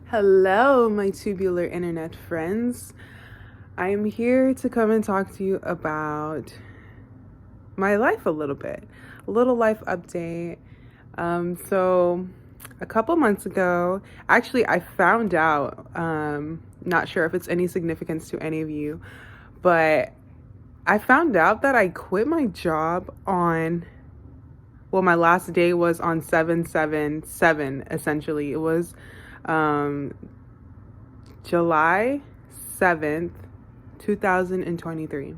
Hello, my tubular internet friends. I am here to come and talk to you about my life a little life update. So, a couple months ago, actually, I found out, not sure if it's any significance to any of you, but I found out that I quit my job my last day was on 7/7/7, essentially. It was um, July 7th, 2023.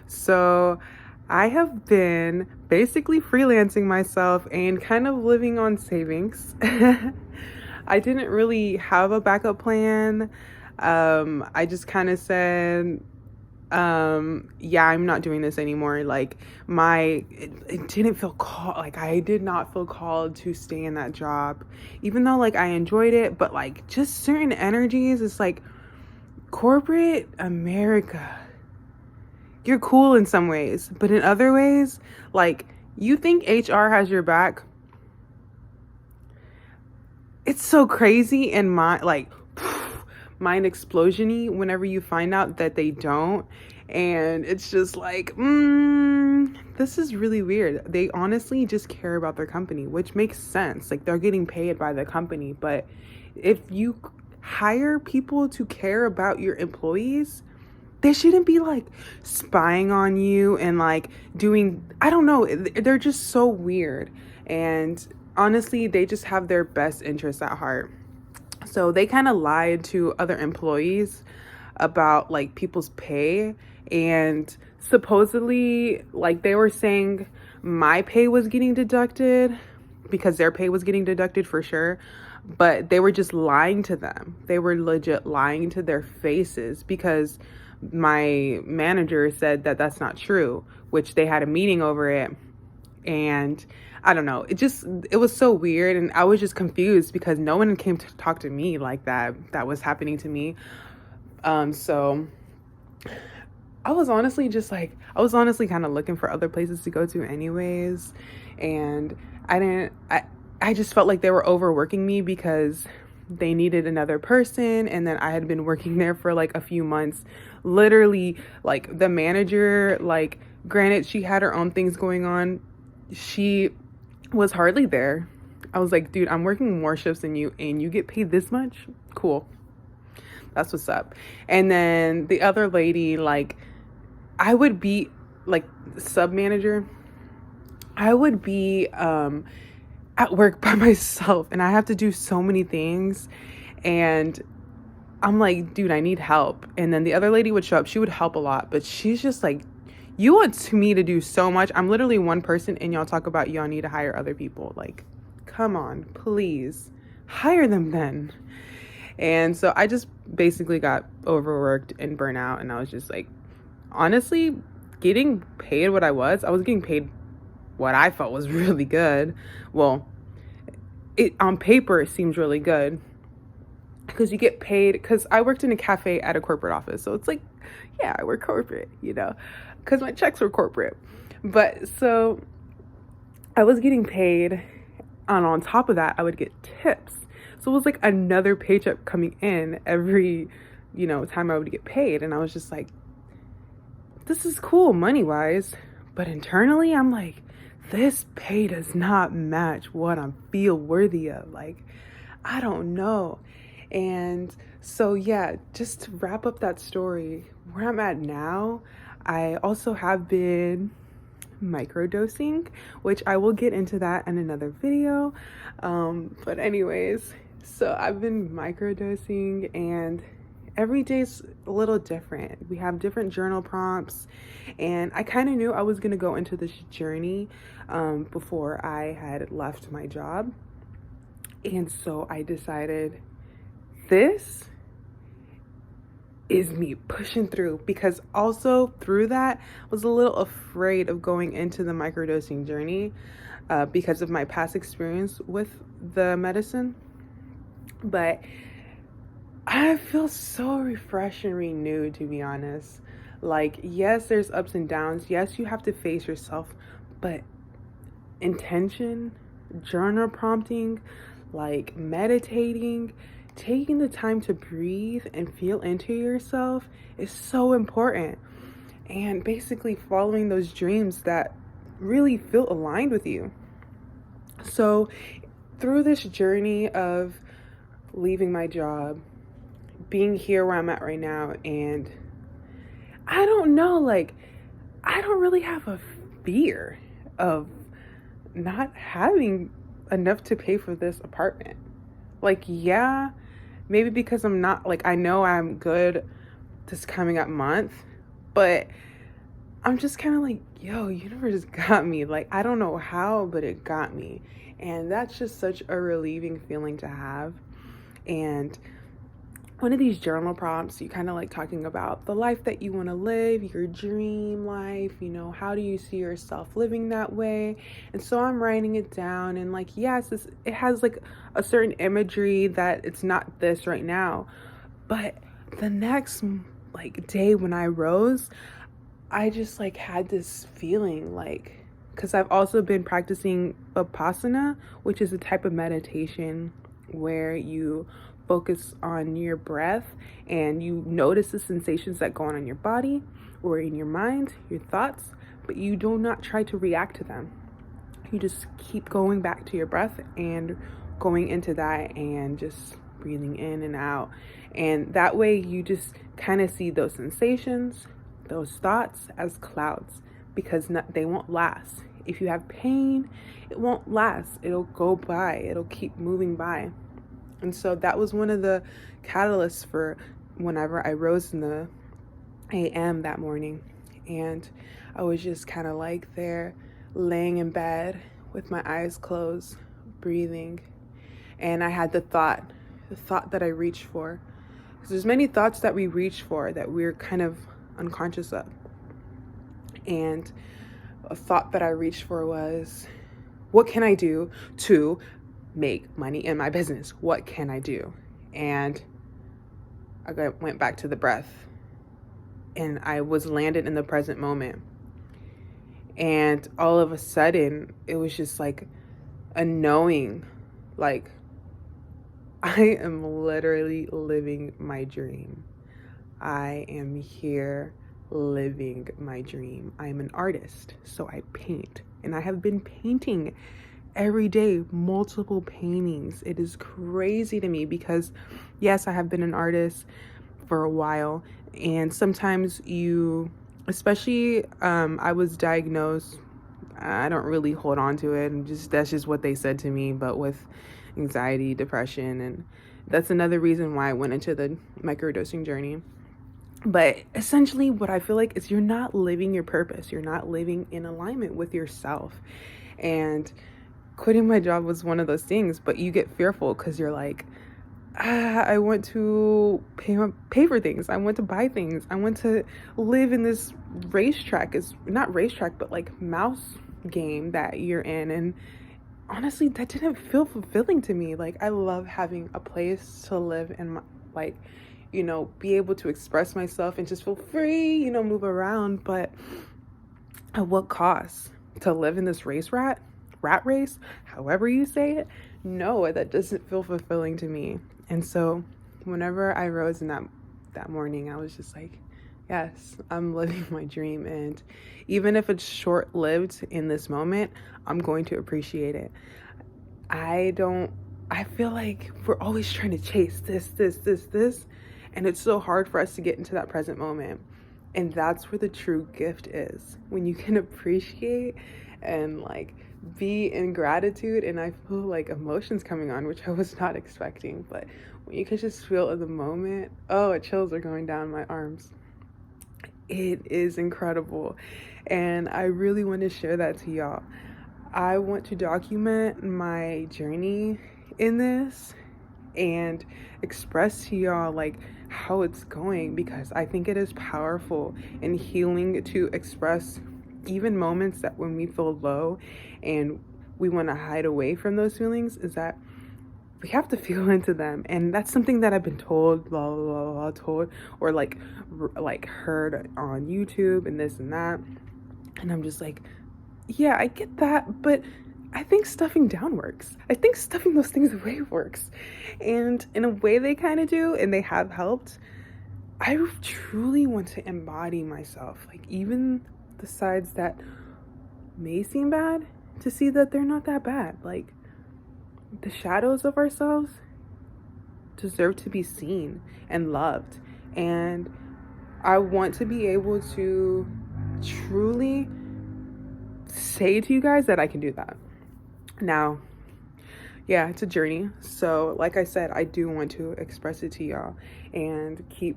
So I have been basically freelancing myself and kind of living on savings. I didn't really have a backup plan. I just kind of said, yeah, I'm not doing this anymore. Like it didn't feel called, like I did not feel called to stay in that job, even though like I enjoyed it, but like just certain energies, it's like corporate America. You're cool in some ways, but in other ways, like you think HR has your back. It's so crazy and mind explosion-y whenever you find out that they don't. And it's just like, this is really weird. They honestly just care about their company, which makes sense. Like they're getting paid by the company. But if you hire people to care about your employees, they shouldn't be like spying on you and like doing, I don't know. They're just so weird. And honestly, they just have their best interests at heart. So they kind of lied to other employees about like people's pay, and supposedly like they were saying my pay was getting deducted because their pay was getting deducted for sure, but they were just lying to them. They were legit lying to their faces because my manager said that that's not true, which they had a meeting over it. And I don't know, it was so weird, and I was just confused because no one came to talk to me like that was happening to me. So I was honestly kind of looking for other places to go to anyways, and I just felt like they were overworking me because they needed another person, and then I had been working there for like a few months. Literally, like the manager, like granted she had her own things going on, she was hardly there. I was like, dude, I'm working more shifts than you and you get paid this much? Cool. That's what's up. And then the other lady, like I would be like sub manager. I would be at work by myself and I have to do so many things, and I'm like, dude, I need help. And then the other lady would show up. She would help a lot, but she's just like, you want me to do so much. I'm literally one person and y'all talk about y'all need to hire other people. Like, come on, please hire them then. And so I just basically got overworked and burnt out. And I was just like, honestly, getting paid what I was getting paid what I felt was really good. Well, it on paper, it seems really good because you get paid, because I worked in a cafe at a corporate office. So it's like, yeah, I work corporate, because my checks were corporate. But so I was getting paid, and on top of that, I would get tips. So it was like another paycheck coming in every, time I would get paid. And I was just like, this is cool money wise. But internally, I'm like, this pay does not match what I feel worthy of. Like, I don't know. And so, yeah, just to wrap up that story, where I'm at now, I also have been microdosing, which I will get into that in another video. But anyways, so I've been microdosing, and every day's a little different. We have different journal prompts, and I kind of knew I was going to go into this journey before I had left my job. And so I decided this is me pushing through, because also through that I was a little afraid of going into the microdosing journey because of my past experience with the medicine. But I feel so refreshed and renewed, to be honest. Like, yes, there's ups and downs. Yes, you have to face yourself, but intention, journal prompting, like meditating, taking the time to breathe and feel into yourself is so important. And basically following those dreams that really feel aligned with you. So, through this journey of leaving my job, being here where I'm at right now, and I don't know, like, I don't really have a fear of not having enough to pay for this apartment. Like, yeah, maybe because I'm not, like, I know I'm good this coming up month, but I'm just kind of like, yo, universe got me. Like, I don't know how, but it got me. And that's just such a relieving feeling to have. And one of these journal prompts, you kind of like talking about the life that you want to live, your dream life, how do you see yourself living that way? And so I'm writing it down, and like, yes, it has like a certain imagery that it's not this right now. But the next like day when I rose, I just like had this feeling like, because I've also been practicing Vipassana, which is a type of meditation where you focus on your breath and you notice the sensations that go on in your body or in your mind, your thoughts, but you do not try to react to them. You just keep going back to your breath and going into that and just breathing in and out. And that way you just kind of see those sensations, those thoughts as clouds, because they won't last. If you have pain, it won't last. It'll go by. It'll keep moving by. And so that was one of the catalysts for whenever I rose in the AM that morning. And I was just kind of like there, laying in bed with my eyes closed, breathing. And I had the thought that I reached for. Because there's many thoughts that we reach for that we're kind of unconscious of. And a thought that I reached for was, what can I do to make money in my business? What can I do? And I went back to the breath, and I was landed in the present moment. And all of a sudden, it was just like a knowing, like, I am literally living my dream. I am here living my dream. I'm an artist, so I paint, and I have been painting every day, multiple paintings. It is crazy to me because, yes, I have been an artist for a while, and sometimes especially I was diagnosed, I don't really hold on to it, and that's just what they said to me, but with anxiety, depression, and that's another reason why I went into the microdosing journey. But essentially what I feel like is you're not living your purpose. You're not living in alignment with yourself. And quitting my job was one of those things, but you get fearful because you're like, I want to pay for things. I want to buy things. I want to live in this racetrack. It's not racetrack, but like mouse game that you're in. And honestly, that didn't feel fulfilling to me. Like, I love having a place to live and be able to express myself and just feel free, move around. But at what cost? To live in this rat race, however you say it? No, that doesn't feel fulfilling to me. And so whenever I rose in that morning, I was just like, yes, I'm living my dream. And even if it's short-lived in this moment, I'm going to appreciate it. I feel like we're always trying to chase this. And it's so hard for us to get into that present moment. And that's where the true gift is. When you can appreciate and like be in gratitude, and I feel like emotions coming on, which I was not expecting, but when you can just feel in the moment, chills are going down my arms. It is incredible. And I really want to share that to y'all. I want to document my journey in this and express to y'all like how it's going, because I think it is powerful and healing to express even moments that when we feel low and we want to hide away from those feelings, is that we have to feel into them. And that's something that I've been told, blah, blah, blah, told, or like heard on YouTube and this and that. And I'm just like, yeah, I get that, but I think stuffing down works. I think stuffing those things away works. And in a way they kind of do, and they have helped. I truly want to embody myself. Like, even the sides that may seem bad, to see that they're not that bad. Like, the shadows of ourselves deserve to be seen and loved. And I want to be able to truly say to you guys that I can do that. Now, yeah, it's a journey. So, like I said, I do want to express it to y'all and keep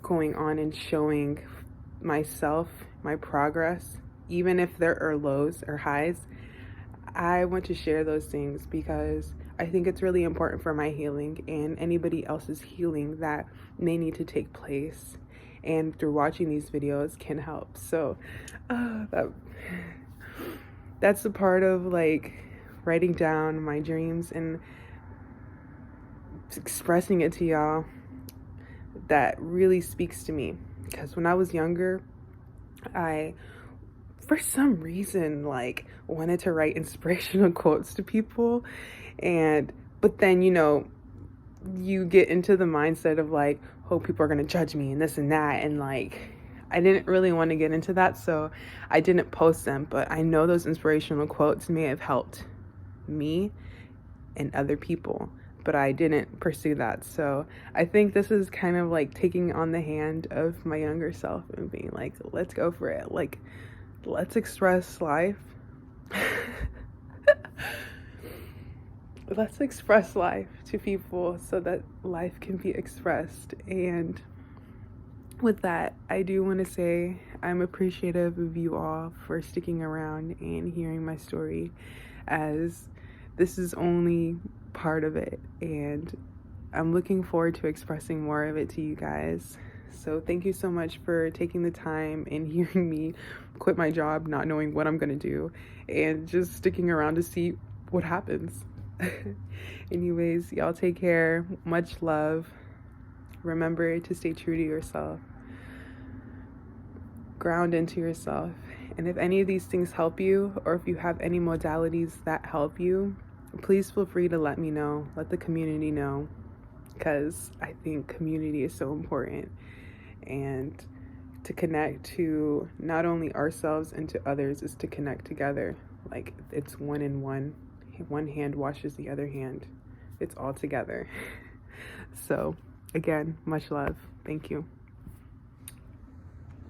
going on and showing myself my progress, even if there are lows or highs. I want to share those things because I think it's really important for my healing and anybody else's healing that may need to take place. And through watching these videos can help. So that's the part of like writing down my dreams and expressing it to y'all that really speaks to me. Because when I was younger, I, for some reason, like wanted to write inspirational quotes to people. But then, you get into the mindset of like, oh, people are going to judge me and this and that. And like, I didn't really want to get into that. So I didn't post them, but I know those inspirational quotes may have helped me and other people, but I didn't pursue that. So I think this is kind of like taking on the hand of my younger self and being like, let's go for it. Like, let's express life. Let's express life to people so that life can be expressed. And with that, I do want to say I'm appreciative of you all for sticking around and hearing my story, as this is only part of it, and I'm looking forward to expressing more of it to you guys. So thank you so much for taking the time and hearing me quit my job, not knowing what I'm gonna do, and just sticking around to see what happens. Anyways, y'all take care. Much love. Remember to stay true to yourself. Ground into yourself. And if any of these things help you, or if you have any modalities that help you, please feel free to let me know. Let the community know, because I think community is so important. And to connect to not only ourselves and to others is to connect together. Like, it's one in one. One hand washes the other hand. It's all together. So, again, much love. Thank you.